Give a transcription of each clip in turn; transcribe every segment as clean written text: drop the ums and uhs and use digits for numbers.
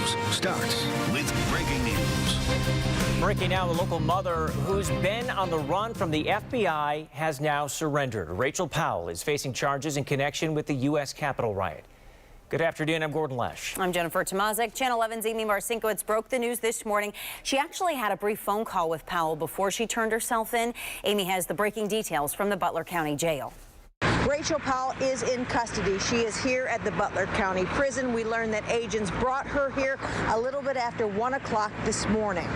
News starts with breaking news. Breaking now, the local mother who's been on the run from the FBI has now surrendered. Rachel Powell is facing charges in connection with the U.S. Capitol riot. Good afternoon. I'm Gordon Lesh. I'm Jennifer Tomasic. Channel 11's Amy Marcinkowitz broke the news this morning. She actually had a brief phone call with Powell before she turned herself in. Amy has the breaking details from the Butler County Jail. Rachel Powell is in custody. She is here at the Butler County Prison. We learned that agents brought her here a little bit after 1 o'clock this morning.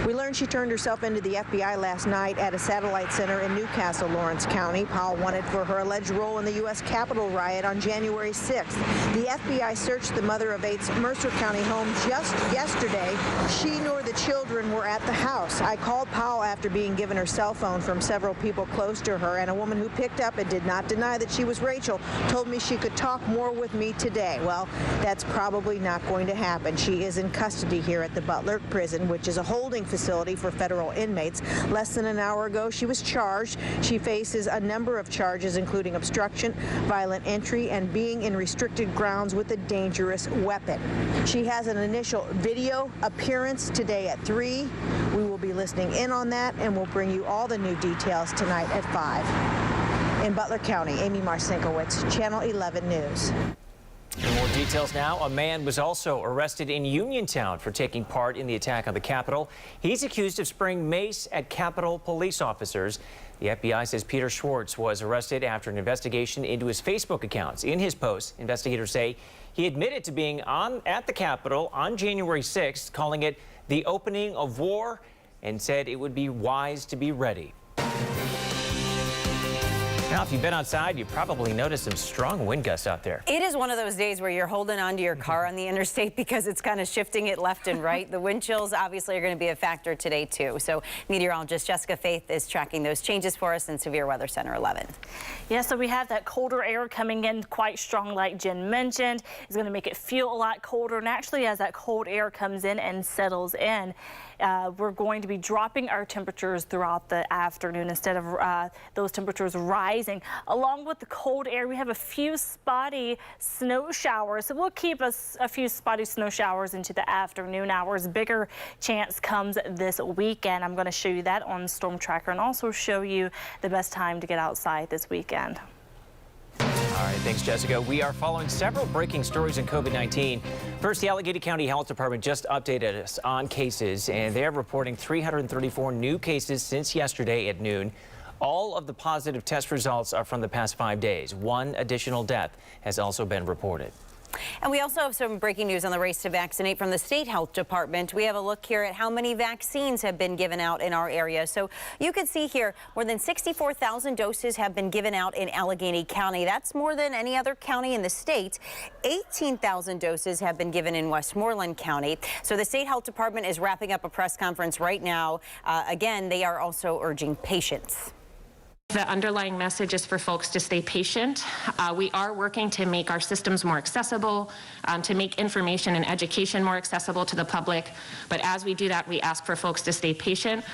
We learned she turned herself into the FBI last night at a satellite center in Newcastle, Lawrence County. Powell wanted for her alleged role in the U.S. Capitol riot on January 6th. The FBI searched the mother of eight's Mercer County home just yesterday. She nor the children were at the house. I called Powell after being given her cell phone from several people close to her, and a woman who picked up and did not deny that she was Rachel told me she could talk more with me today. Well, that's probably not going to happen. She is in custody here at the Butler Prison, which is a holding facility for federal inmates. Less than an hour ago, she was charged. She faces a number of charges, including obstruction, violent entry, and being in restricted grounds with a dangerous weapon. She has an initial video appearance today at 3. We will be listening in on that, and we'll bring you all the new details tonight at 5. In Butler County, Amy Marcinkowitz, Channel 11 News. More details now. A man was also arrested in Uniontown for taking part in the attack on the Capitol. He's accused of spraying mace at Capitol police officers. The FBI says Peter Schwartz was arrested after an investigation into his Facebook accounts. In his post, investigators say he admitted to being at the Capitol on January 6th, calling it the opening of war, and said it would be wise to be ready. Now, if you've been outside, you probably noticed some strong wind gusts out there. It is one of those days where you're holding onto your car on the interstate because it's kind of shifting it left and right. The wind chills obviously are going to be a factor today, too. So meteorologist Jessica Faith is tracking those changes for us in Severe Weather Center 11. Yeah, so we have that colder air coming in quite strong, like Jen mentioned. It's going to make it feel a lot colder. And actually, as that cold air comes in and settles in, we're going to be dropping our temperatures throughout the afternoon instead of those temperatures rising. Along with the cold air, we have a few spotty snow showers. So we'll keep a few spotty snow showers into the afternoon hours. Bigger chance comes this weekend. I'm going to show you that on Storm Tracker and also show you the best time to get outside this weekend. All right, thanks, Jessica. We are following several breaking stories in COVID-19. First, the Allegheny County Health Department just updated us on cases, and they're reporting 334 new cases since yesterday at noon. All of the positive test results are from the past 5 days. One additional death has also been reported. And we also have some breaking news on the race to vaccinate from the State Health Department. We have a look here at how many vaccines have been given out in our area. So you can see here more than 64,000 doses have been given out in Allegheny County. That's more than any other county in the state. 18,000 doses have been given in Westmoreland County. So the State Health Department is wrapping up a press conference right now. Again, they are also urging patience. The underlying message is for folks to stay patient. We are working to make our systems more accessible, to make information and education more accessible to the public. But as we do that, we ask for folks to stay patient.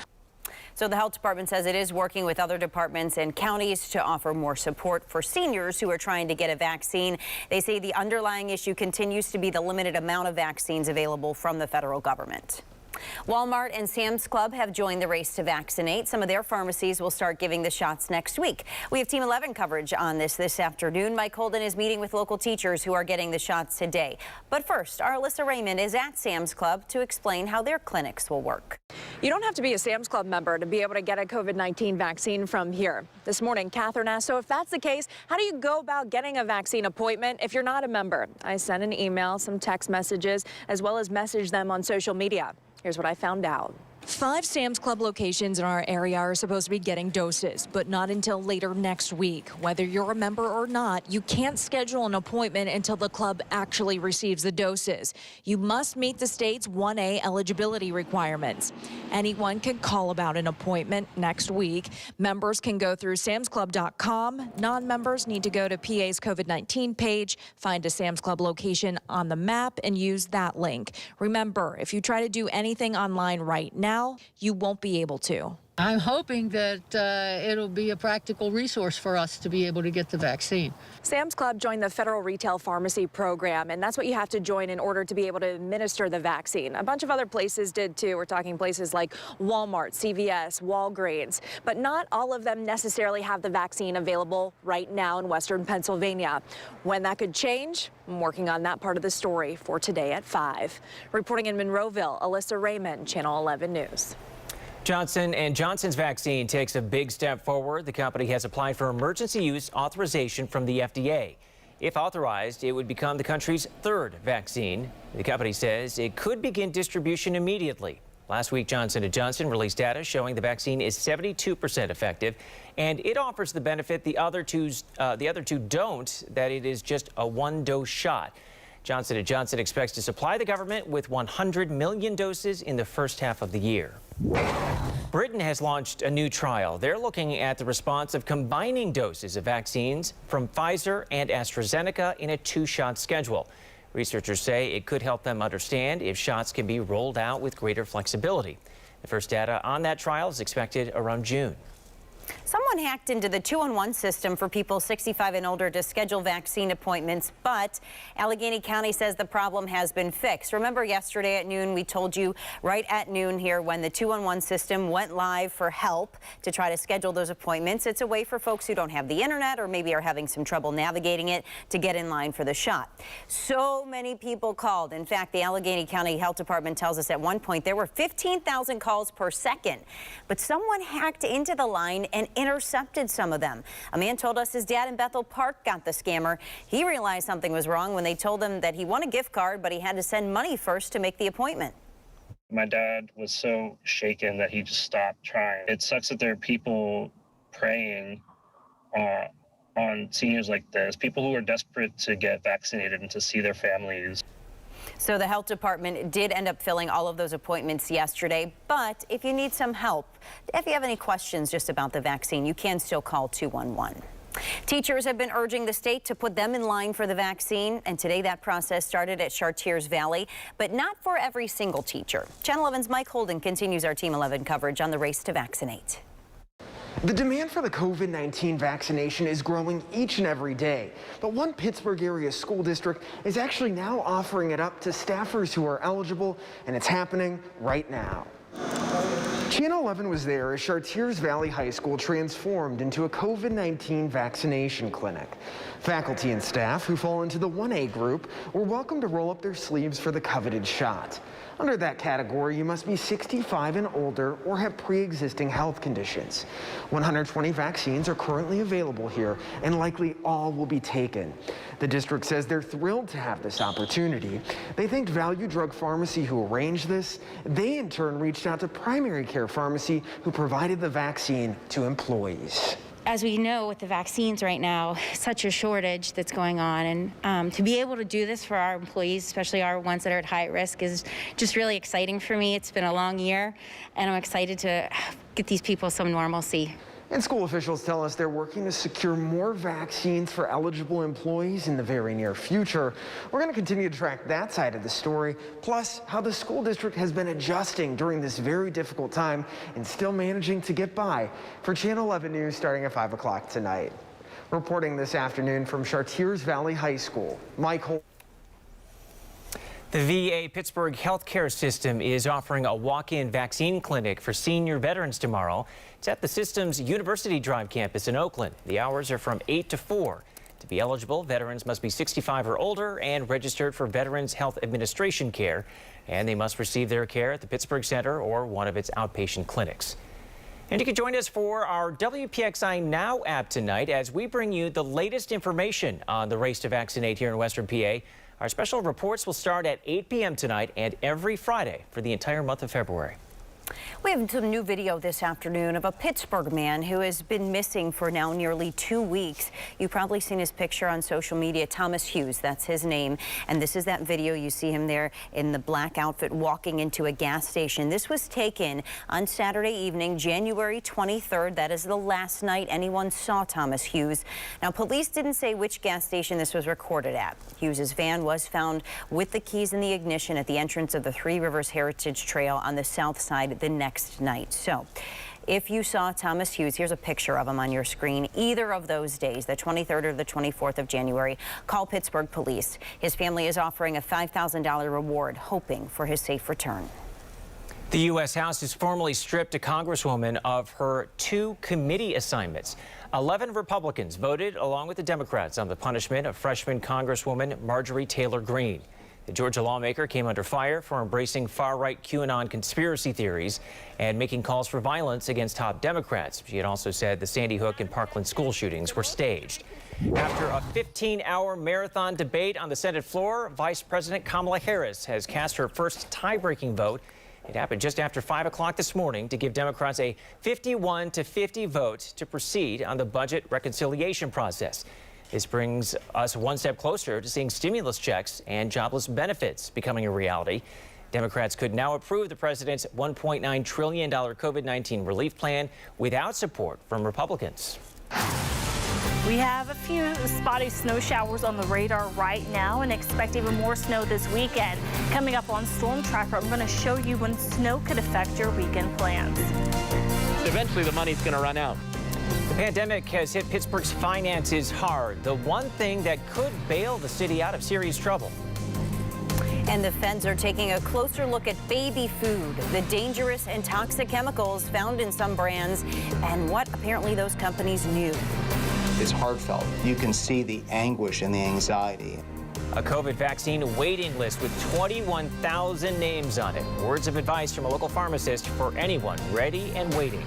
So the health department says it is working with other departments and counties to offer more support for seniors who are trying to get a vaccine. They say the underlying issue continues to be the limited amount of vaccines available from the federal government. Walmart and Sam's Club have joined the race to vaccinate. Some of their pharmacies will start giving the shots next week. We have Team 11 coverage on this afternoon. Mike Holden is meeting with local teachers who are getting the shots today. But first, our Alyssa Raymond is at Sam's Club to explain how their clinics will work. You don't have to be a Sam's Club member to be able to get a COVID-19 vaccine from here. This morning, Catherine asked, so if that's the case, how do you go about getting a vaccine appointment if you're not a member? I sent an email, some text messages, as well as messaged them on social media. Here's what I found out. 5 Sam's Club locations in our area are supposed to be getting doses, but not until later next week. Whether you're a member or not, you can't schedule an appointment until the club actually receives the doses. You must meet the state's 1A eligibility requirements. Anyone can call about an appointment next week. Members can go through samsclub.com. Non-members need to go to PA's COVID-19 page, find a Sam's Club location on the map, and use that link. Remember, if you try to do anything online right now, you won't be able to. I'm hoping that it'll be a practical resource for us to be able to get the vaccine. Sam's Club joined the federal retail pharmacy program, and that's what you have to join in order to be able to administer the vaccine. A bunch of other places did too. We're talking places like Walmart, CVS, Walgreens, but not all of them necessarily have the vaccine available right now in Western Pennsylvania. When that could change, I'm working on that part of the story for today at 5. Reporting in Monroeville, Alyssa Raymond, Channel 11 News. Johnson & Johnson's vaccine takes a big step forward. The company has applied for emergency use authorization from the FDA. If authorized, it would become the country's third vaccine. The company says it could begin distribution immediately. Last week, Johnson & Johnson released data showing the vaccine is 72% effective, and it offers the benefit the other two don't, that it is just a one-dose shot. Johnson & Johnson expects to supply the government with 100 million doses in the first half of the year. Britain has launched a new trial. They're looking at the response of combining doses of vaccines from Pfizer and AstraZeneca in a 2-shot schedule. Researchers say it could help them understand if shots can be rolled out with greater flexibility. The first data on that trial is expected around June. Someone hacked into the 2-in-1 system for people 65 and older to schedule vaccine appointments, but Allegheny County says the problem has been fixed. Remember yesterday at noon, we told you right at noon here when the 2-in-1 system went live for help to try to schedule those appointments. It's a way for folks who don't have the internet or maybe are having some trouble navigating it to get in line for the shot. So many people called. In fact, the Allegheny County Health Department tells us at one point there were 15,000 calls per second, but someone hacked into the line and intercepted some of them. A man told us his dad in Bethel Park got the scammer. He realized something was wrong when they told him that he won a gift card, but he had to send money first to make the appointment. My dad was so shaken that he just stopped trying. It sucks that there are people preying on seniors like this, people who are desperate to get vaccinated and to see their families. So the health department did end up filling all of those appointments yesterday. But if you need some help, if you have any questions just about the vaccine, you can still call 211. Teachers have been urging the state to put them in line for the vaccine. And today that process started at Chartiers Valley, but not for every single teacher. Channel 11's Mike Holden continues our Team 11 coverage on the race to vaccinate. The demand for the COVID-19 vaccination is growing each and every day, but one Pittsburgh area school district is actually now offering it up to staffers who are eligible, and it's happening right now. Channel 11 was there as Chartiers Valley High School transformed into a COVID-19 vaccination clinic. Faculty and staff who fall into the 1A group were welcome to roll up their sleeves for the coveted shot. Under that category, you must be 65 and older or have pre-existing health conditions. 120 vaccines are currently available here, and likely all will be taken. The district says they're thrilled to have this opportunity. They thanked Value Drug Pharmacy who arranged this. They in turn reached out to Primary Care Pharmacy who provided the vaccine to employees. As we know with the vaccines right now, such a shortage that's going on, and to be able to do this for our employees, especially our ones that are at high risk, is just really exciting for me. It's been a long year, and I'm excited to get these people some normalcy. And school officials tell us they're working to secure more vaccines for eligible employees in the very near future. We're going to continue to track that side of the story, plus how the school district has been adjusting during this very difficult time and still managing to get by. For Channel 11 News starting at 5 o'clock tonight. Reporting this afternoon from Chartiers Valley High School, Mike Holt. The VA Pittsburgh healthcare system is offering a walk-in vaccine clinic for senior veterans tomorrow. It's at the system's University Drive campus in Oakland. The hours are from 8 to 4. To be eligible, veterans must be 65 or older and registered for Veterans Health Administration care, and they must receive their care at the Pittsburgh Center or one of its outpatient clinics. And you can join us for our WPXI Now app tonight as we bring you the latest information on the race to vaccinate here in Western PA. Our special reports will start at 8 p.m. tonight and every Friday for the entire month of February. We have some new video this afternoon of a Pittsburgh man who has been missing for now nearly 2 weeks. You've probably seen his picture on social media. Thomas Hughes, that's his name. And this is that video. You see him there in the black outfit walking into a gas station. This was taken on Saturday evening, January 23rd. That is the last night anyone saw Thomas Hughes. Now, police didn't say which gas station this was recorded at. Hughes's van was found with the keys in the ignition at the entrance of the Three Rivers Heritage Trail on the south side the next night. So If you saw Thomas Hughes, here's a picture of him on your screen, either of those days, the 23rd or the 24th of January, call Pittsburgh Police. His family is offering a $5,000 reward, hoping for his safe return. The U.S. House has formally stripped a congresswoman of her 2 committee assignments. 11 Republicans voted along with the Democrats on the punishment of freshman Congresswoman Marjorie Taylor Greene. The Georgia lawmaker came under fire for embracing far-right QAnon conspiracy theories and making calls for violence against top Democrats. She had also said the Sandy Hook and Parkland school shootings were staged. After a 15-hour marathon debate on the Senate floor, Vice President Kamala Harris has cast her first tie-breaking vote. It happened just after 5 o'clock this morning to give Democrats a 51-50 vote to proceed on the budget reconciliation process. This brings us one step closer to seeing stimulus checks and jobless benefits becoming a reality. Democrats could now approve the president's $1.9 trillion COVID-19 relief plan without support from Republicans. We have a few spotty snow showers on the radar right now and expect even more snow this weekend. Coming up on Storm Tracker, I'm going to show you when snow could affect your weekend plans. Eventually the money's going to run out. The pandemic has hit Pittsburgh's finances hard. The one thing that could bail the city out of serious trouble. And the feds are taking a closer look at baby food, the dangerous and toxic chemicals found in some brands, and what apparently those companies knew. It's heartfelt. You can see the anguish and the anxiety. A COVID vaccine waiting list with 21,000 names on it. Words of advice from a local pharmacist for anyone ready and waiting.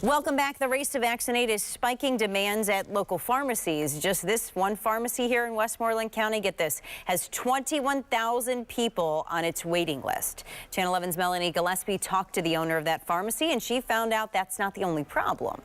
Welcome back. The race to vaccinate is spiking demands at local pharmacies. Just this one pharmacy here in Westmoreland County, get this, has 21,000 people on its waiting list. Channel 11's Melanie Gillespie talked to the owner of that pharmacy, and she found out that's not the only problem.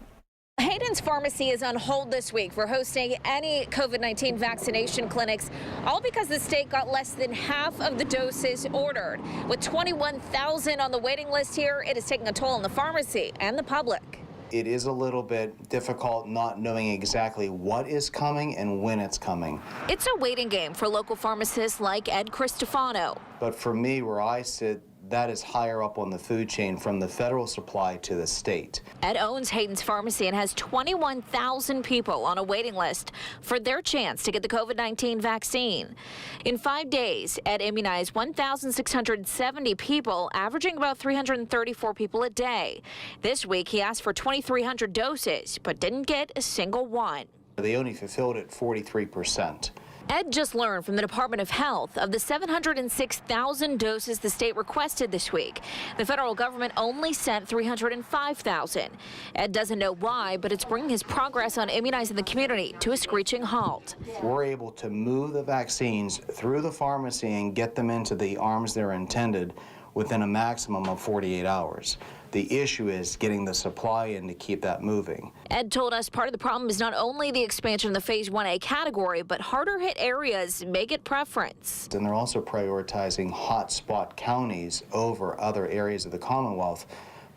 Hayden's Pharmacy is on hold this week for hosting any COVID-19 vaccination clinics, all because the state got less than half of the doses ordered. With 21,000 on the waiting list here, it is taking a toll on the pharmacy and the public. It is a little bit difficult not knowing exactly what is coming and when it's coming. It's a waiting game for local pharmacists like Ed Cristofano. But for me, where I sit, that is higher up on the food chain from the federal supply to the state. Ed owns Hayden's Pharmacy and has 21,000 people on a waiting list for their chance to get the COVID-19 vaccine. In 5 days, Ed immunized 1,670 people, averaging about 334 people a day. This week, he asked for 2,300 doses, but didn't get a single one. They only fulfilled it 43%. Ed just learned from the Department of Health of the 706,000 doses the state requested this week. The federal government only sent 305,000. Ed doesn't know why, but it's bringing his progress on immunizing the community to a screeching halt. We're able to move the vaccines through the pharmacy and get them into the arms they're intended within a maximum of 48 hours. The issue is getting the supply in to keep that moving. Ed told us part of the problem is not only the expansion of the Phase 1A category, but harder hit areas may get preference. And they're also prioritizing hotspot counties over other areas of the Commonwealth.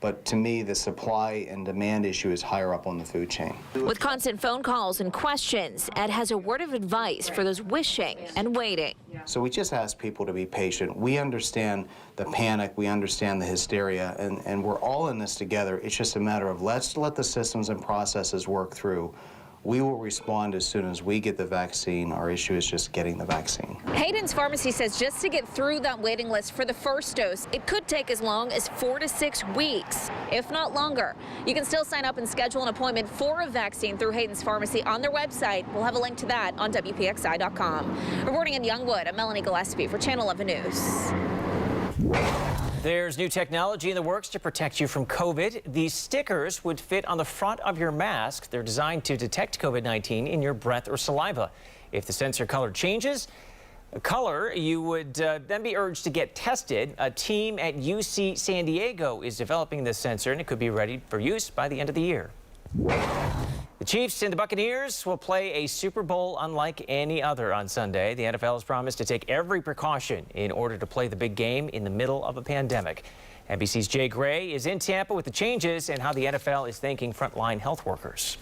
But to me, the supply and demand issue is higher up on the food chain. With constant phone calls and questions, Ed has a word of advice for those wishing and waiting. So we just ask people to be patient. We understand the panic, we understand the hysteria, and we're all in this together. It's just a matter of let's let the systems and processes work through. We will respond as soon as we get the vaccine. Our issue is just getting the vaccine. Hayden's Pharmacy says just to get through that waiting list for the first dose, it could take as long as 4 to 6 weeks, if not longer. You can still sign up and schedule an appointment for a vaccine through Hayden's Pharmacy on their website. We'll have a link to that on WPXI.com. Reporting in Youngwood, I'm Melanie Gillespie for Channel 11 News. There's new technology in the works to protect you from COVID. These stickers would fit on the front of your mask. They're designed to detect COVID-19 in your breath or saliva. If the sensor color changes, you would then be urged to get tested. A team at UC San Diego is developing this sensor, and it could be ready for use by the end of the year. The Chiefs and the Buccaneers will play a Super Bowl unlike any other on Sunday. The NFL has promised to take every precaution in order to play the big game in the middle of a pandemic. NBC's Jay Gray is in Tampa with the changes and how the NFL is thanking frontline health workers.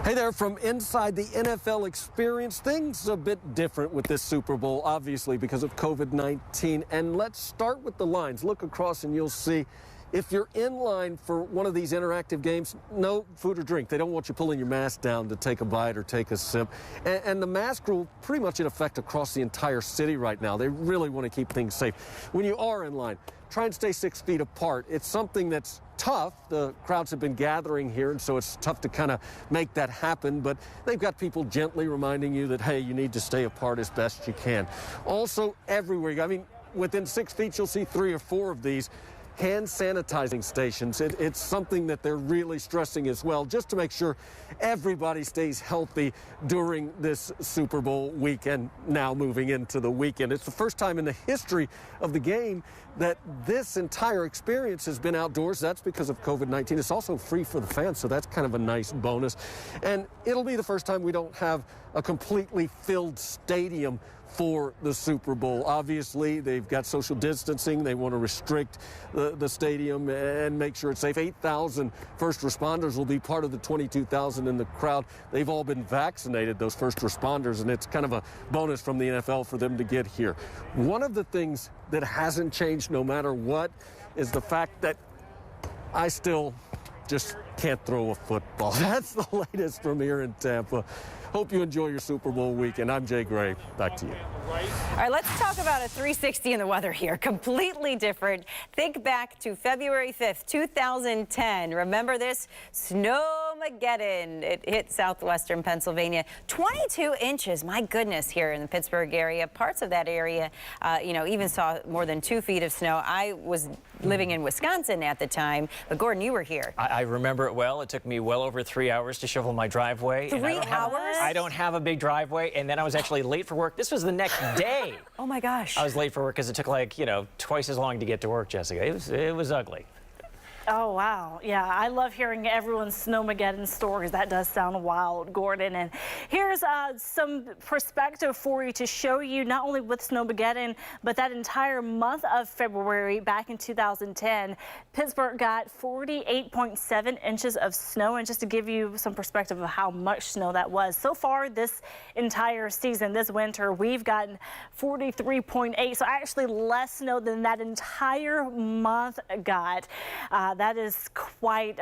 Hey there, from inside the NFL experience, things a bit different with this Super Bowl, obviously because of COVID-19. And let's start with the lines. Look across and you'll see if you're in line for one of these interactive games, no food or drink. They don't want you pulling your mask down to take a bite or take a sip. And the mask rule pretty much in effect across the entire city right now. They really want to keep things safe. When you are in line, try and stay 6 feet apart. It's something that's tough. The crowds have been gathering here, and so it's tough to kind of make that happen. But they've got people gently reminding you that, hey, you need to stay apart as best you can. Also, everywhere, I mean, within 6 feet, you'll see 3 or 4 of these hand sanitizing stations. It's something that they're really stressing as well, just to make sure everybody stays healthy during this Super Bowl weekend, now moving into the weekend. It's the first time in the history of the game that this entire experience has been outdoors. That's because of COVID-19. It's also free for the fans, so that's kind of a nice bonus. And it'll be the first time we don't have a completely filled stadium for the Super Bowl. Obviously, they've got social distancing. They want to restrict the stadium and make sure it's safe. 8,000 first responders will be part of the 22,000 in the crowd. They've all been vaccinated, those first responders, and it's kind of a bonus from the NFL for them to get here. One of the things that hasn't changed no matter what is the fact that I still just can't throw a football. That's the latest from here in Tampa. Hope you enjoy your Super Bowl weekend. I'm Jay Gray. Back to you. All right, let's talk about a 360 in the weather here. Completely different. Think back to February 5th, 2010. Remember this? Snowmageddon. It hit southwestern Pennsylvania. 22 inches. My goodness, here in the Pittsburgh area. Parts of that area, even saw more than 2 feet of snow. I was living in Wisconsin at the time, but Gordon, you were here. I remember it well. It took me well over 3 hours to shovel my driveway. 3 hours? I don't have a big driveway, and then I was actually late for work. This was the next day. Oh my gosh. I was late for work because it took twice as long to get to work, Jessica. It was ugly. Oh, wow. Yeah, I love hearing everyone's Snowmageddon stories. That does sound wild, Gordon. And here's some perspective for you to show you not only with Snowmageddon, but that entire month of February back in 2010, Pittsburgh got 48.7 inches of snow. And just to give you some perspective of how much snow that was, so far this entire season, this winter, we've gotten 43.8. So actually less snow than that entire month got. That is quite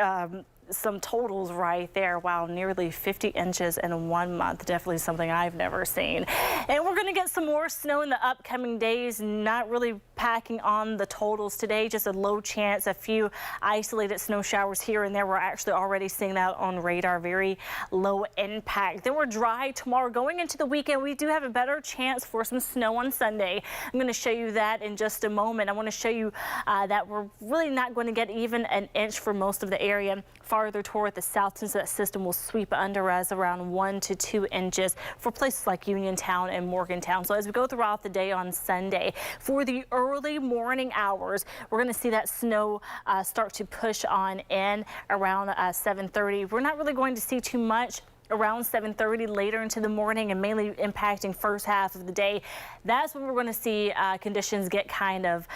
some totals right there. Wow, nearly 50 inches in 1 month. Definitely something I've never seen. And we're going to get some more snow in the upcoming days. Not really packing on the totals today, just a low chance, a few isolated snow showers here and there. We're actually already seeing that on radar, very low impact. Then we're dry tomorrow. Going into the weekend, we do have a better chance for some snow on Sunday. I'm going to show you that in just a moment. I want to show you that we're really not going to get even an inch for most of the area. Farther toward the south, since that system will sweep under us around 1 to 2 inches for places like Uniontown and Morgantown. So as we go throughout the day on Sunday, for the early morning hours, we're going to see that snow start to push on in around 7:30. We're not really going to see too much around 7:30 later into the morning and mainly impacting first half of the day. That's when we're going to see conditions get kind of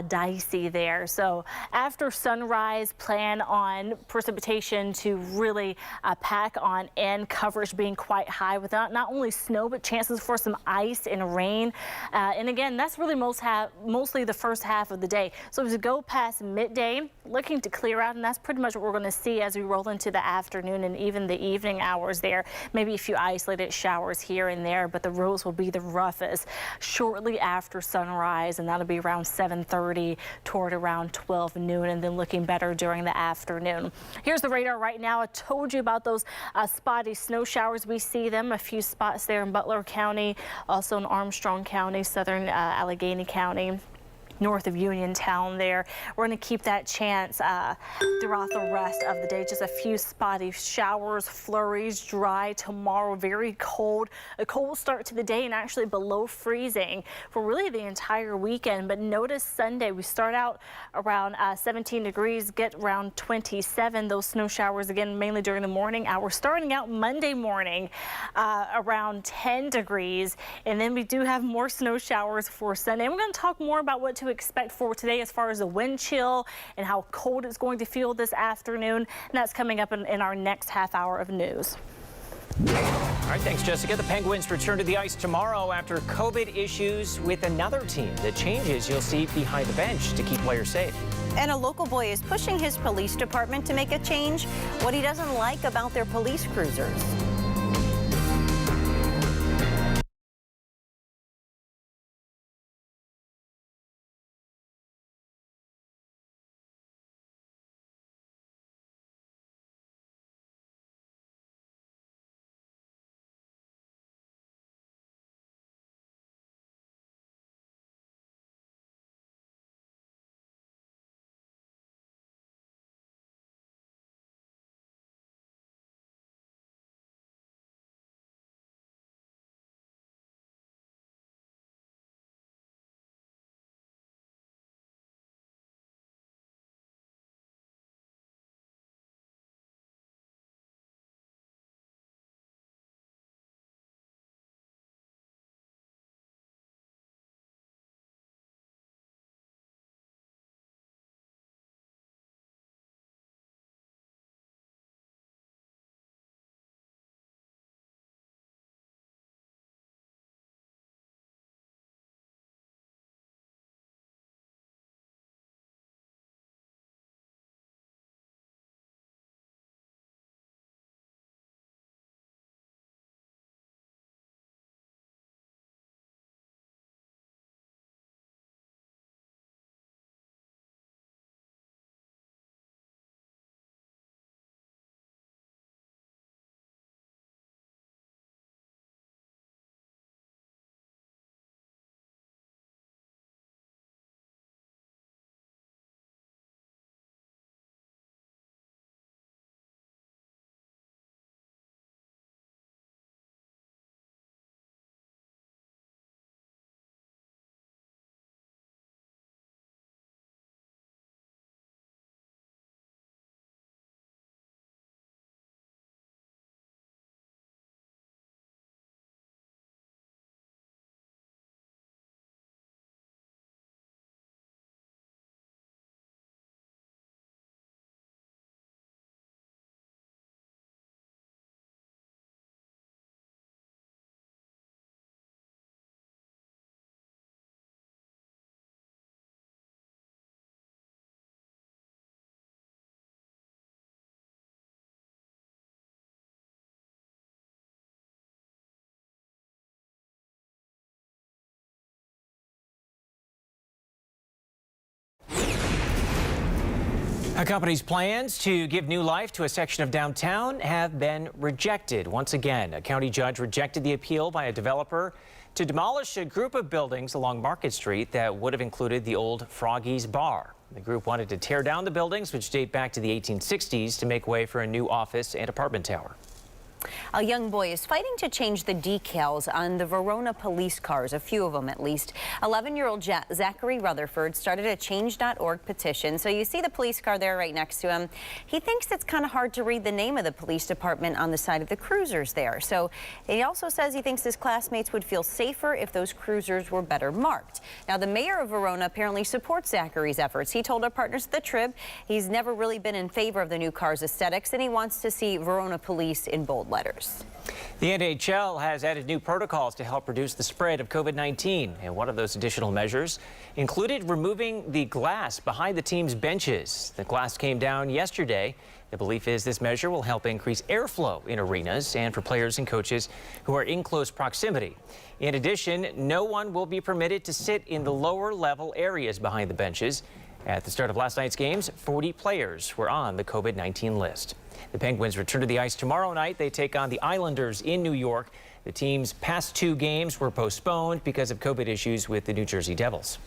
dicey there. So after sunrise, plan on precipitation to really pack on in, coverage being quite high with not only snow but chances for some ice and rain. And again, that's really mostly the first half of the day. So as we go past midday, looking to clear out, and that's pretty much what we're going to see as we roll into the afternoon and even the evening hours there. Maybe a few isolated showers here and there, but the roads will be the roughest shortly after sunrise, and that'll be around 7:30 toward around 12 noon, and then looking better during the afternoon. Here's the radar right now. I told you about those spotty snow showers. We see them, a few spots there in Butler County, also in Armstrong County, southern Allegheny County, north of Uniontown there. We're going to keep that chance throughout the rest of the day. Just a few spotty showers, flurries, dry tomorrow, very cold. A cold start to the day and actually below freezing for really the entire weekend. But notice Sunday, we start out around 17 degrees, get around 27. Those snow showers again, mainly during the morning hours. Starting out Monday morning around 10 degrees. And then we do have more snow showers for Sunday. And we're going to talk more about what to expect for today as far as the wind chill and how cold it's going to feel this afternoon. And that's coming up in our next half hour of news. All right, thanks, Jessica. The Penguins return to the ice tomorrow after COVID issues with another team. The changes you'll see behind the bench to keep players safe. And a local boy is pushing his police department to make a change, what he doesn't like about their police cruisers. A company's plans to give new life to a section of downtown have been rejected. Once again, a county judge rejected the appeal by a developer to demolish a group of buildings along Market Street that would have included the old Froggy's Bar. The group wanted to tear down the buildings, which date back to the 1860s, to make way for a new office and apartment tower. A young boy is fighting to change the decals on the Verona police cars, a few of them at least. 11-year-old Zachary Rutherford started a change.org petition. So you see the police car there right next to him. He thinks it's kind of hard to read the name of the police department on the side of the cruisers there. So he also says he thinks his classmates would feel safer if those cruisers were better marked. Now, the mayor of Verona apparently supports Zachary's efforts. He told our partners at the Trib he's never really been in favor of the new car's aesthetics, and he wants to see Verona police in bold letters. The NHL has added new protocols to help reduce the spread of COVID-19, and one of those additional measures included removing the glass behind the team's benches. The glass came down yesterday. The belief is this measure will help increase airflow in arenas and for players and coaches who are in close proximity. In addition, no one will be permitted to sit in the lower level areas behind the benches. At the start of last night's games, 40 players were on the COVID-19 list. The Penguins return to the ice tomorrow night. They take on the Islanders in New York. The team's past 2 games were postponed because of COVID issues with the New Jersey Devils.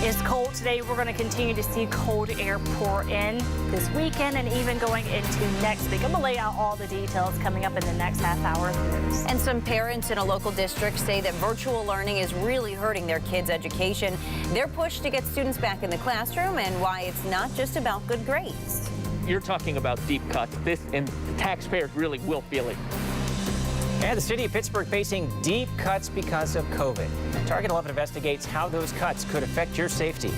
It's cold today. We're going to continue to see cold air pour in this weekend and even going into next week. I'm going to lay out all the details coming up in the next half hour of news. And some parents in a local district say that virtual learning is really hurting their kids' education. They're pushed to get students back in the classroom and why it's not just about good grades. You're talking about deep cuts. And the taxpayers really will feel it. And the city of Pittsburgh facing deep cuts because of COVID. Target 11 investigates how those cuts could affect your safety.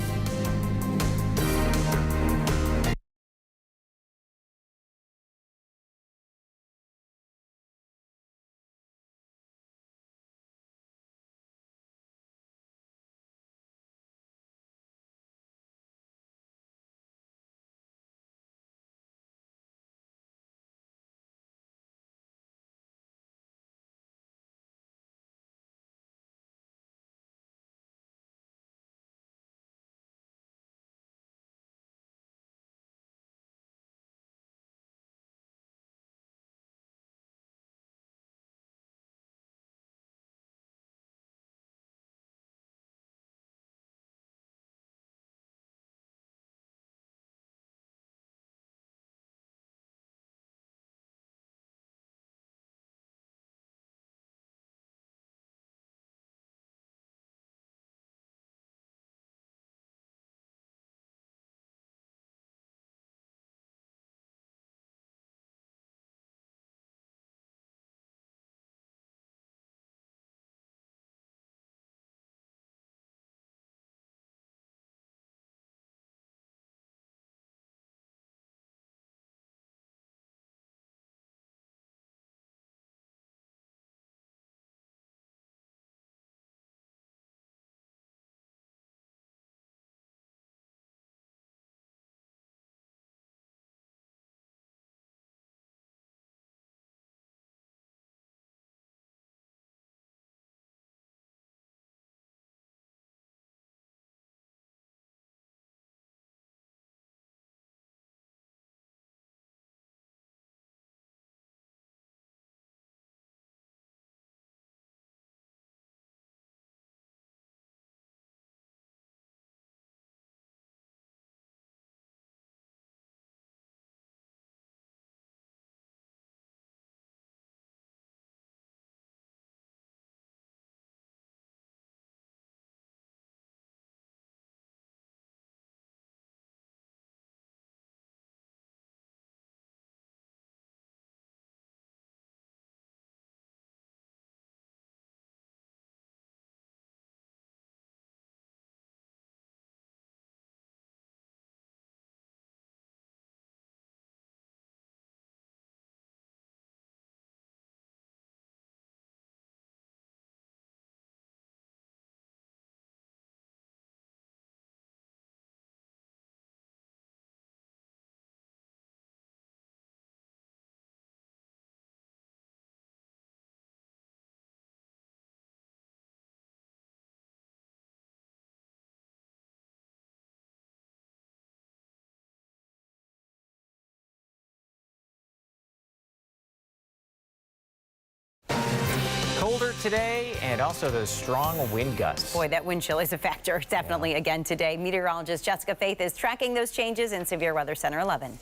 Colder today and also those strong wind gusts. Boy, that wind chill is a factor definitely again today. Meteorologist Jessica Faith is tracking those changes in Severe Weather Center 11.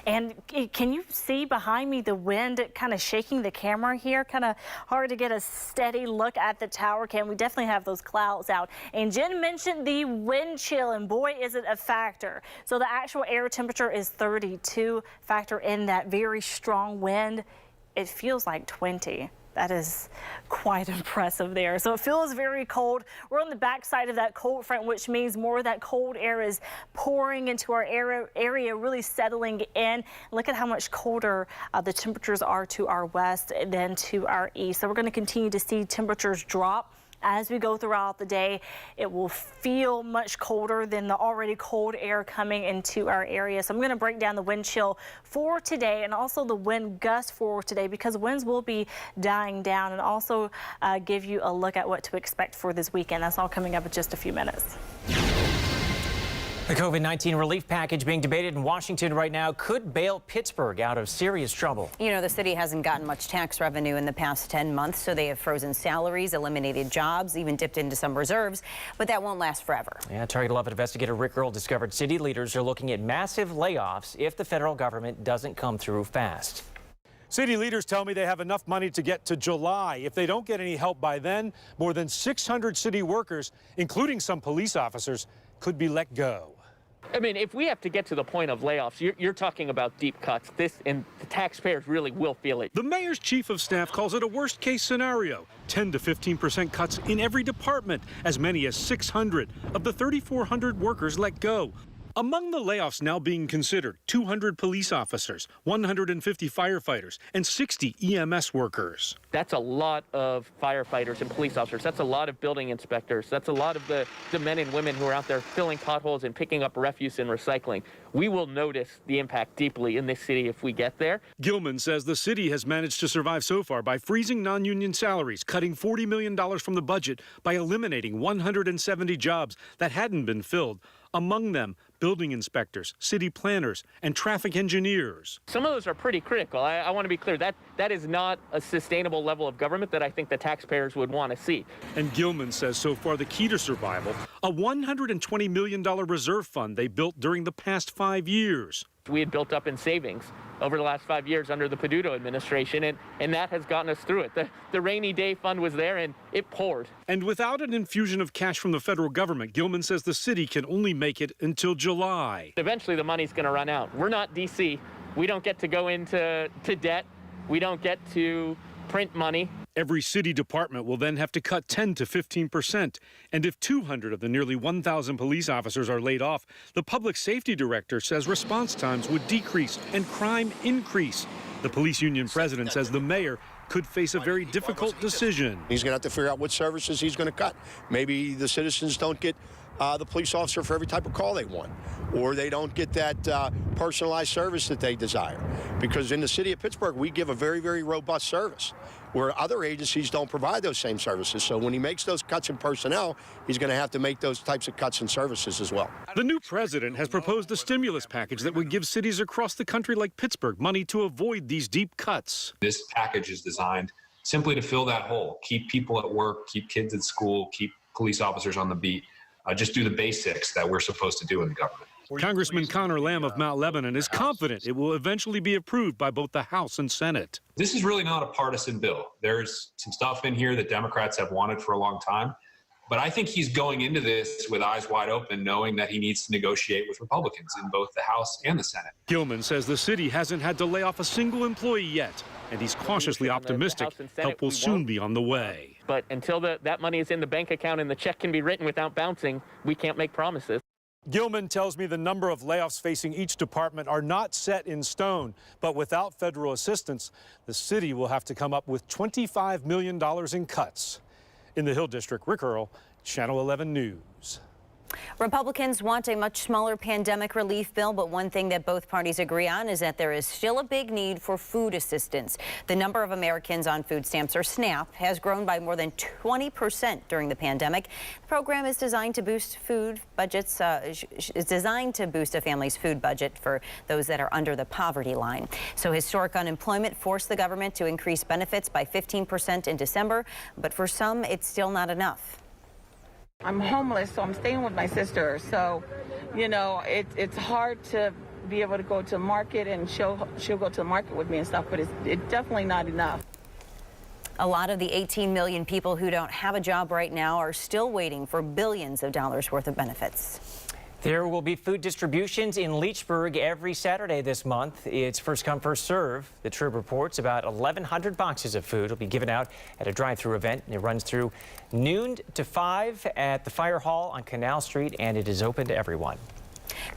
And can you see behind me the wind kind of shaking the camera here? Kind of hard to get a steady look at the tower cam. We definitely have those clouds out. And Jen mentioned the wind chill, and boy, is it a factor. So the actual air temperature is 32. Factor in that very strong wind, it feels like 20. That is quite impressive there. So it feels very cold. We're on the backside of that cold front, which means more of that cold air is pouring into our area, really settling in. Look at how much colder the temperatures are to our west than to our east. So we're going to continue to see temperatures drop. As we go throughout the day, it will feel much colder than the already cold air coming into our area. So I'm going to break down the wind chill for today and also the wind gust for today, because winds will be dying down, and also give you a look at what to expect for this weekend. That's all coming up in just a few minutes. The COVID-19 relief package being debated in Washington right now could bail Pittsburgh out of serious trouble. You know, the city hasn't gotten much tax revenue in the past 10 months, so they have frozen salaries, eliminated jobs, even dipped into some reserves, but that won't last forever. Yeah, Target 11 investigator Rick Earl discovered city leaders are looking at massive layoffs if the federal government doesn't come through fast. City leaders tell me they have enough money to get to July. If they don't get any help by then, more than 600 city workers, including some police officers, could be let go. I mean, if we have to get to the point of layoffs, you're talking about deep cuts. And the taxpayers really will feel it. The mayor's chief of staff calls it a worst-case scenario. 10 to 15% cuts in every department, as many as 600 of the 3,400 workers let go. Among the layoffs now being considered, 200 police officers, 150 firefighters, and 60 EMS workers. That's a lot of firefighters and police officers. That's a lot of building inspectors. That's a lot of the men and women who are out there filling potholes and picking up refuse and recycling. We will notice the impact deeply in this city if we get there. Gilman says the city has managed to survive so far by freezing non-union salaries, cutting $40 million from the budget by eliminating 170 jobs that hadn't been filled. Among them, building inspectors, city planners, and traffic engineers. Some of those are pretty critical. I want to be clear, that is not a sustainable level of government that I think the taxpayers would want to see. And Gilman says so far the key to survival, a $120 million reserve fund they built during the past 5 years. We had built up in savings over the last 5 years under the Peduto administration, and that has gotten us through it. The rainy day fund was there, and it poured. And without an infusion of cash from the federal government, Gilman says the city can only make it until July. Eventually, the money's going to run out. We're not D.C. We don't get to go into debt. We don't get to print money. Every city department will then have to cut 10 to 15%. And if 200 of the nearly 1,000 police officers are laid off, the public safety director says response times would decrease and crime increase. The police union president says the mayor could face a very difficult decision. He's going to have to figure out what services he's going to cut. Maybe the citizens don't get the police officer for every type of call they want, or they don't get that personalized service that they desire. Because in the city of Pittsburgh, we give a very, very robust service, where other agencies don't provide those same services. So when he makes those cuts in personnel, he's going to have to make those types of cuts in services as well. The new president has proposed a stimulus package that would give cities across the country like Pittsburgh money to avoid these deep cuts. This package is designed simply to fill that hole, keep people at work, keep kids at school, keep police officers on the beat. Just do the basics that we're supposed to do in the government. Congressman Connor Lamb of Mount Lebanon is confident it will eventually be approved by both the House and Senate. This is really not a partisan bill. There's some stuff in here that Democrats have wanted for a long time, but I think he's going into this with eyes wide open, knowing that he needs to negotiate with Republicans in both the House and the Senate. Gilman says the city hasn't had to lay off a single employee yet, and he's cautiously optimistic help will soon be on the way. But until that money is in the bank account and the check can be written without bouncing, we can't make promises. Gilman tells me the number of layoffs facing each department are not set in stone, but without federal assistance, the city will have to come up with $25 million in cuts. In the Hill District, Rick Earl, Channel 11 News. Republicans want a much smaller pandemic relief bill, but one thing that both parties agree on is that there is still a big need for food assistance. The number of Americans on food stamps, or SNAP, has grown by more than 20% during the pandemic. The program is designed to boost food budgets, is designed to boost a family's food budget for those that are under the poverty line. So historic unemployment forced the government to increase benefits by 15% in December, but for some, it's still not enough. I'm homeless, so I'm staying with my sister. So, you know, it's hard to be able to go to market, and she'll go to the market with me and stuff, but it's definitely not enough. A lot of the 18 million people who don't have a job right now are still waiting for billions of dollars worth of benefits. There will be food distributions in Leechburg every Saturday this month. It's first come, first serve. The Trib reports about 1,100 boxes of food will be given out at a drive-through event. It runs through noon to 5 at the Fire Hall on Canal Street, and it is open to everyone.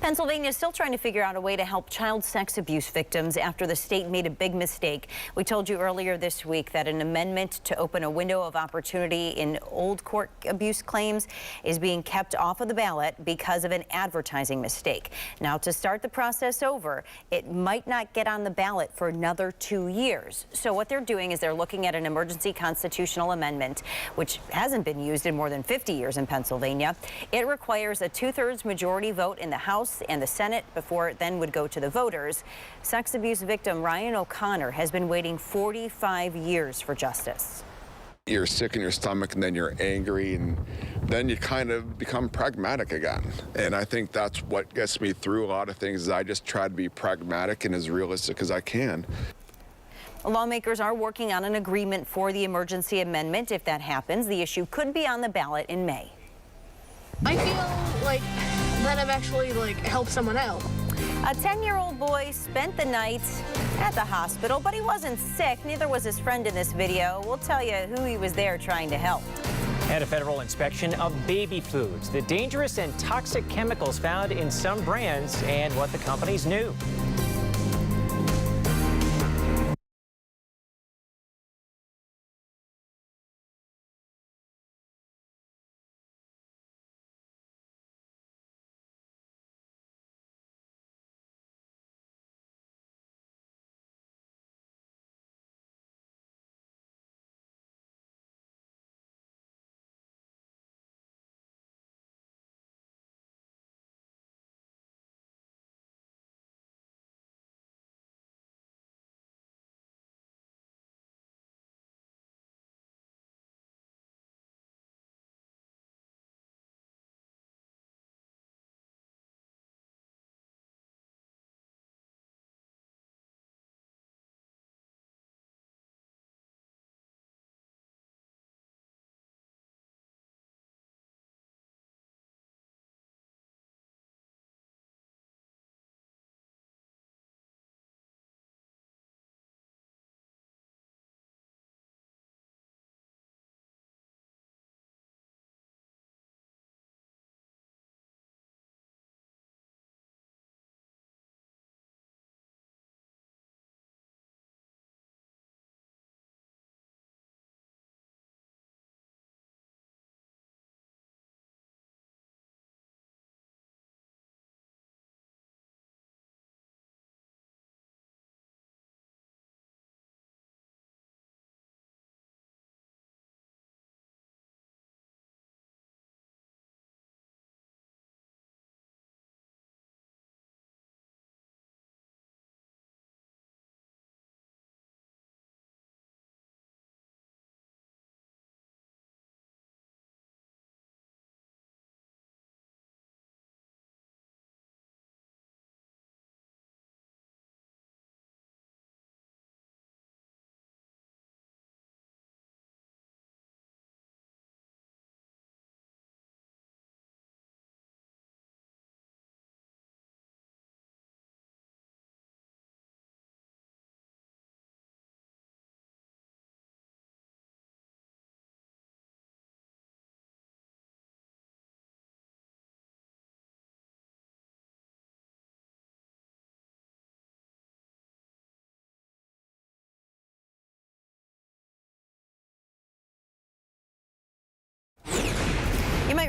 Pennsylvania is still trying to figure out a way to help child sex abuse victims after the state made a big mistake. We told you earlier this week that an amendment to open a window of opportunity in old court abuse claims is being kept off of the ballot because of an advertising mistake. Now, to start the process over, it might not get on the ballot for another 2 years. So what they're doing is they're looking at an emergency constitutional amendment, which hasn't been used in more than 50 years in Pennsylvania. It requires a 2/3 majority vote in the House and the Senate before it then would go to the voters. Sex abuse victim Ryan O'Connor has been waiting 45 years for justice. You're sick in your stomach, and then you're angry, and then you kind of become pragmatic again. And I think that's what gets me through a lot of things, is I just try to be pragmatic and as realistic as I can. Lawmakers are working on an agreement for the emergency amendment. If that happens, the issue could be on the ballot in May. I feel like that I've actually helped someone out. A 10-year-old boy spent the night at the hospital, but he wasn't sick. Neither was his friend in this video. We'll tell you who he was there trying to help. And a federal inspection of baby foods, the dangerous and toxic chemicals found in some brands, and what the companies knew.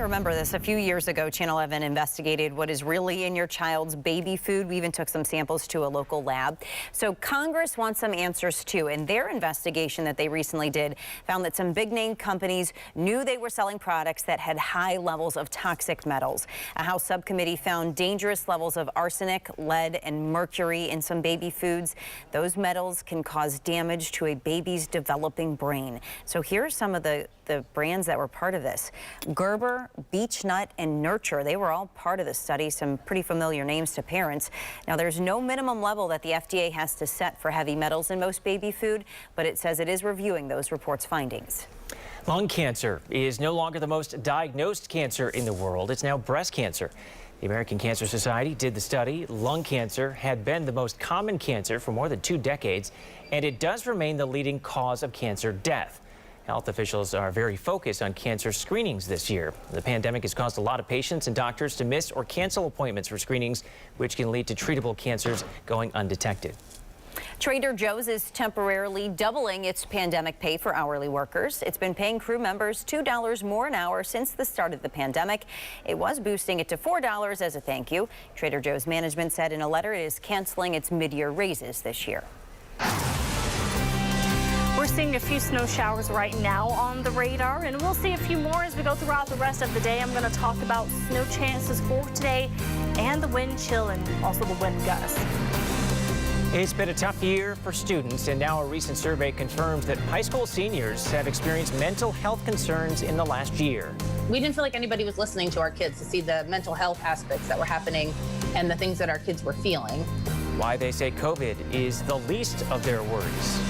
might remember this. A few years ago, Channel 11 investigated what is really in your child's baby food. We even took some samples to a local lab. So Congress wants some answers too. And their investigation that they recently did found that some big name companies knew they were selling products that had high levels of toxic metals. A House subcommittee found dangerous levels of arsenic, lead, and mercury in some baby foods. Those metals can cause damage to a baby's developing brain. So here are some of the brands that were part of this. Gerber, Beech Nut, and Nurture. They were all part of the study, some pretty familiar names to parents. Now, there's no minimum level that the FDA has to set for heavy metals in most baby food, but it says it is reviewing those reports' findings. Lung cancer is no longer the most diagnosed cancer in the world. It's now breast cancer. The American Cancer Society did the study. Lung cancer had been the most common cancer for more than 2 decades, and it does remain the leading cause of cancer death. Health officials are very focused on cancer screenings this year. The pandemic has caused a lot of patients and doctors to miss or cancel appointments for screenings, which can lead to treatable cancers going undetected. Trader Joe's is temporarily doubling its pandemic pay for hourly workers. It's been paying crew members $2 more an hour since the start of the pandemic. It was boosting it to $4 as a thank you. Trader Joe's management said in a letter it is canceling its mid-year raises this year. We're seeing a few snow showers right now on the radar, and we'll see a few more as we go throughout the rest of the day. I'm going to talk about snow chances for today and the wind chill and also the wind gusts. It's been a tough year for students, and now a recent survey confirms that high school seniors have experienced mental health concerns in the last year. We didn't feel like anybody was listening to our kids to see the mental health aspects that were happening and the things that our kids were feeling. Why they say COVID is the least of their worries.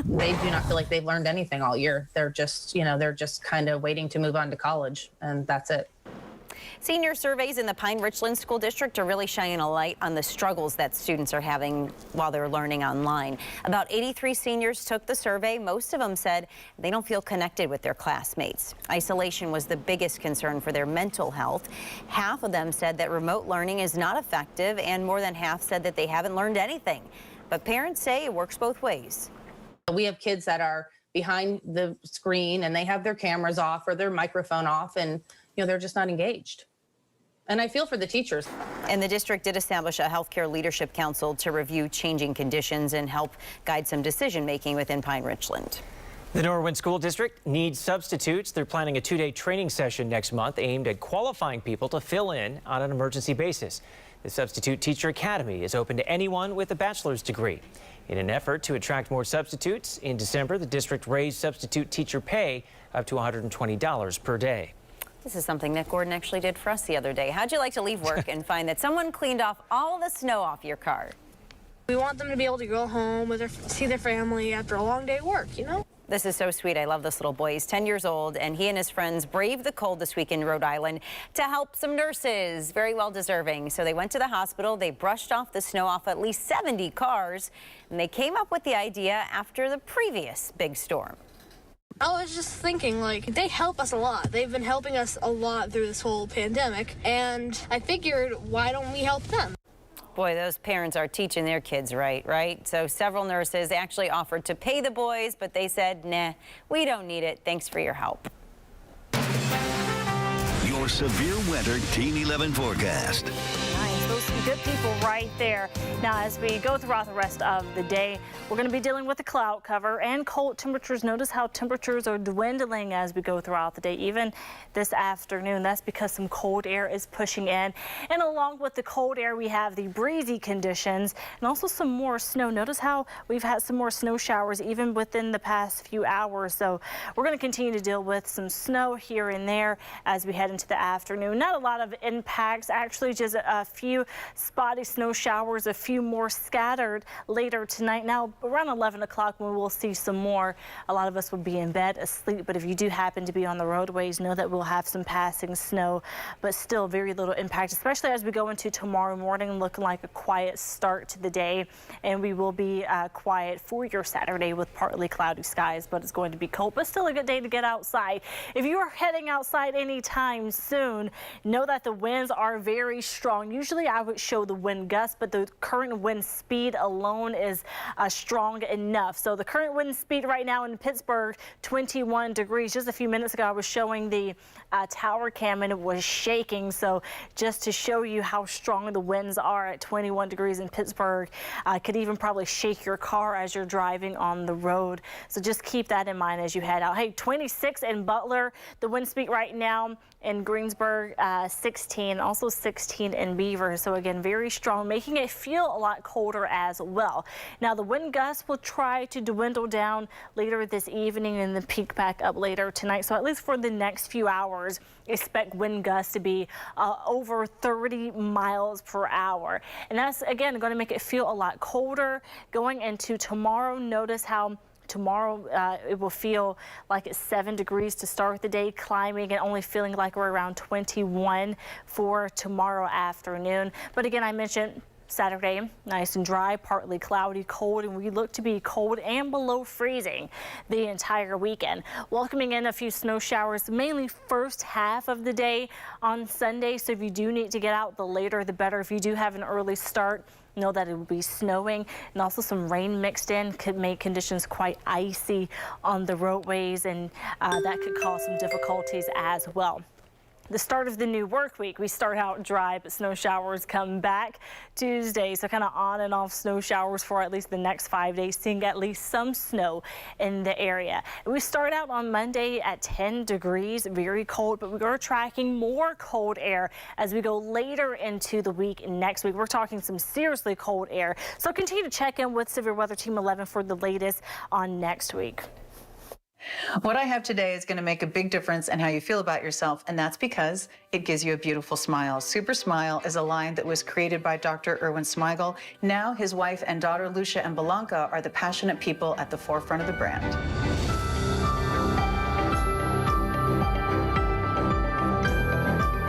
They do not feel like they've learned anything all year. They're just, they're just kind of waiting to move on to college, and that's it. Senior surveys in the Pine Richland School District are really shining a light on the struggles that students are having while they're learning online. About 83 seniors took the survey. Most of them said they don't feel connected with their classmates. Isolation was the biggest concern for their mental health. Half of them said that remote learning is not effective, and more than half said that they haven't learned anything. But parents say it works both ways. We have kids that are behind the screen and they have their cameras off or their microphone off, and they're just not engaged. And I feel for the teachers. And the district did establish a healthcare leadership council to review changing conditions and help guide some decision making within Pine Richland. The Norwin School District needs substitutes. They're planning a 2-day training session next month aimed at qualifying people to fill in on an emergency basis. The Substitute Teacher Academy is open to anyone with a bachelor's degree. In an effort to attract more substitutes, in December, the district raised substitute teacher pay up to $120 per day. This is something Nick Gordon actually did for us the other day. How'd you like to leave work and find that someone cleaned off all the snow off your car? We want them to be able to go home with see their family after a long day at work, This is so sweet. I love this little boy. He's 10 years old, and he and his friends braved the cold this week in Rhode Island to help some nurses. Very well deserving. So they went to the hospital. They brushed off the snow off at least 70 cars, and they came up with the idea after the previous big storm. I was just thinking, they help us a lot. They've been helping us a lot through this whole pandemic, and I figured, why don't we help them? Boy, those parents are teaching their kids right? So several nurses actually offered to pay the boys, but they said, nah, we don't need it. Thanks for your help. Your severe weather Team 11 forecast. Nice, those good people right there. Now, as we go throughout the rest of the day, we're going to be dealing with the cloud cover and cold temperatures. Notice how temperatures are dwindling as we go throughout the day, even this afternoon. That's because some cold air is pushing in. And along with the cold air, we have the breezy conditions and also some more snow. Notice how we've had some more snow showers even within the past few hours. So we're going to continue to deal with some snow here and there as we head into the afternoon. Not a lot of impacts, actually just a few spotty snow showers, a few more scattered later tonight. Now around 11 o'clock we will see some more. A lot of us will be in bed asleep, but if you do happen to be on the roadways, know that we'll have some passing snow, but still very little impact, especially as we go into tomorrow morning, looking like a quiet start to the day. And we will be quiet for your Saturday with partly cloudy skies, but it's going to be cold, but still a good day to get outside. If you are heading outside anytime soon, know that the winds are very strong. Usually I would show the wind gust, but the current wind speed alone is strong enough. So the current wind speed right now in Pittsburgh, 21 degrees. Just a few minutes ago, I was showing the tower cam and it was shaking. So just to show you how strong the winds are at 21 degrees in Pittsburgh, could even probably shake your car as you're driving on the road. So just keep that in mind as you head out. Hey, 26 in Butler, the wind speed right now. In Greensburg, 16, also 16 in Beaver. So again, very strong, making it feel a lot colder as well. Now the wind gusts will try to dwindle down later this evening and then peak back up later tonight. So at least for the next few hours, expect wind gusts to be over 30 miles per hour. And that's again going to make it feel a lot colder going into tomorrow. Notice how tomorrow it will feel like it's 7 degrees to start the day, climbing and only feeling like we're around 21 for tomorrow afternoon. But again, I mentioned Saturday, nice and dry, partly cloudy, cold, and we look to be cold and below freezing the entire weekend. Welcoming in a few snow showers, mainly first half of the day on Sunday. So if you do need to get out, the later the better. If you do have an early start, know that it will be snowing, and also some rain mixed in could make conditions quite icy on the roadways, and that could cause some difficulties as well. The start of the new work week, we start out dry, but snow showers come back Tuesday. So kind of on and off snow showers for at least the next 5 days, seeing at least some snow in the area. We start out on Monday at 10 degrees, very cold, but we are tracking more cold air as we go later into the week next week. We're talking some seriously cold air. So continue to check in with Severe Weather Team 11 for the latest on next week. What I have today is going to make a big difference in how you feel about yourself, and that's because it gives you a beautiful smile. Super Smile is a line that was created by Dr. Erwin Smigel. Now his wife and daughter, Lucia and Belanca, are the passionate people at the forefront of the brand.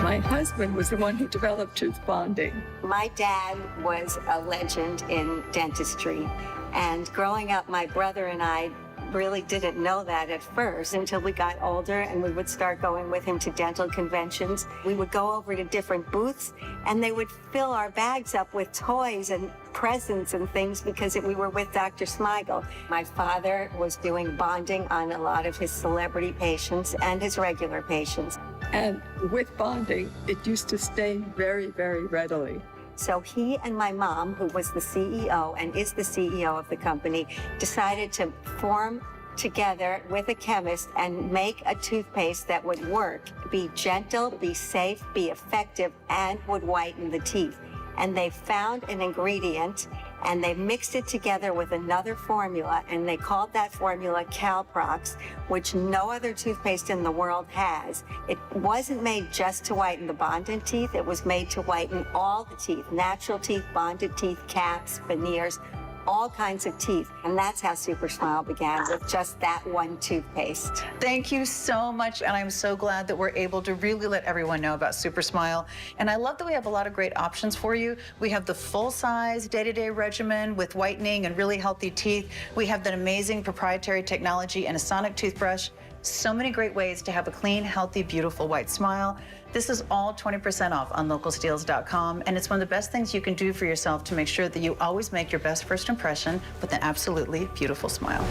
My husband was the one who developed tooth bonding. My dad was a legend in dentistry, and growing up, my brother and I really didn't know that at first until we got older and we would start going with him to dental conventions. We would go over to different booths and they would fill our bags up with toys and presents and things because we were with Dr. Smigel. My father was doing bonding on a lot of his celebrity patients and his regular patients. And with bonding, it used to stain very, very readily. So he and my mom, who was the CEO and is the CEO of the company, decided to form together with a chemist and make a toothpaste that would work, be gentle, be safe, be effective, and would whiten the teeth. And they found an ingredient and they mixed it together with another formula and they called that formula Calprox, which no other toothpaste in the world has. It wasn't made just to whiten the bonded teeth, it was made to whiten all the teeth, natural teeth, bonded teeth, caps, veneers, all kinds of teeth. And that's how Super Smile began, with just that one toothpaste. Thank you so much, and I'm so glad that we're able to really let everyone know about Super Smile. And I love that we have a lot of great options for you. We have the full-size day-to-day regimen with whitening and really healthy teeth. We have that amazing proprietary technology and a sonic toothbrush. So many great ways to have a clean, healthy, beautiful white smile. This is all 20% off on localsteals.com, and it's one of the best things you can do for yourself to make sure that you always make your best first impression with an absolutely beautiful smile.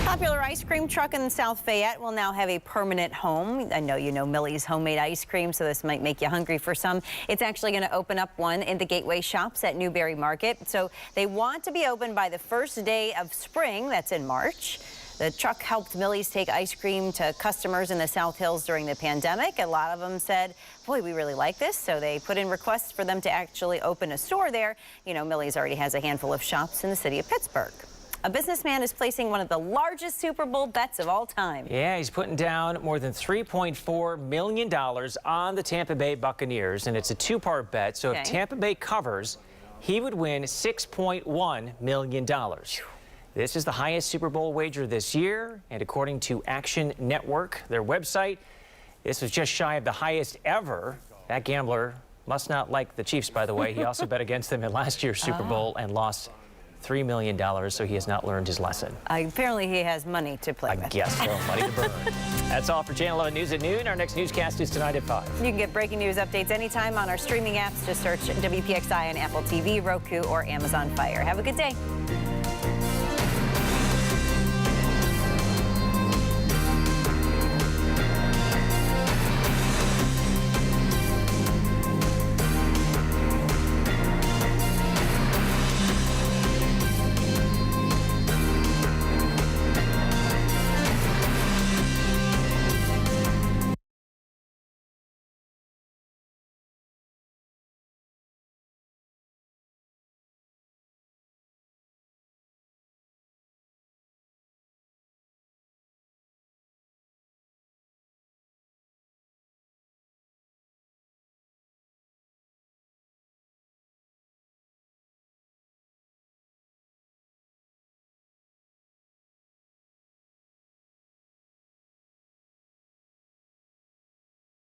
Popular ice cream truck in South Fayette will now have a permanent home. I know you know Millie's homemade ice cream, so this might make you hungry for some. It's actually going to open up one in the Gateway Shops at Newberry Market. So they want to be open by the first day of spring. That's in March. The truck helped Millie's take ice cream to customers in the South Hills during the pandemic. A lot of them said, boy, we really like this. So they put in requests for them to actually open a store there. You know, Millie's already has a handful of shops in the city of Pittsburgh. A businessman is placing one of the largest Super Bowl bets of all time. Yeah, he's putting down more than $3.4 million on the Tampa Bay Buccaneers, and it's a two-part bet. So if Tampa Bay covers, he would win $6.1 million. This is the highest Super Bowl wager this year, and according to Action Network, their website, this was just shy of the highest ever That gambler must not like the Chiefs, by the way. He also bet against them in last year's Super Bowl and lost $3 million, so he has not learned his lesson. Apparently he has money to play with. I guess so. Money to burn. That's all for Channel 11 News at noon. Our next newscast is tonight at 5. You can get breaking news updates anytime on our streaming apps. Just search WPXI on Apple TV, Roku, or Amazon Fire. Have a good day.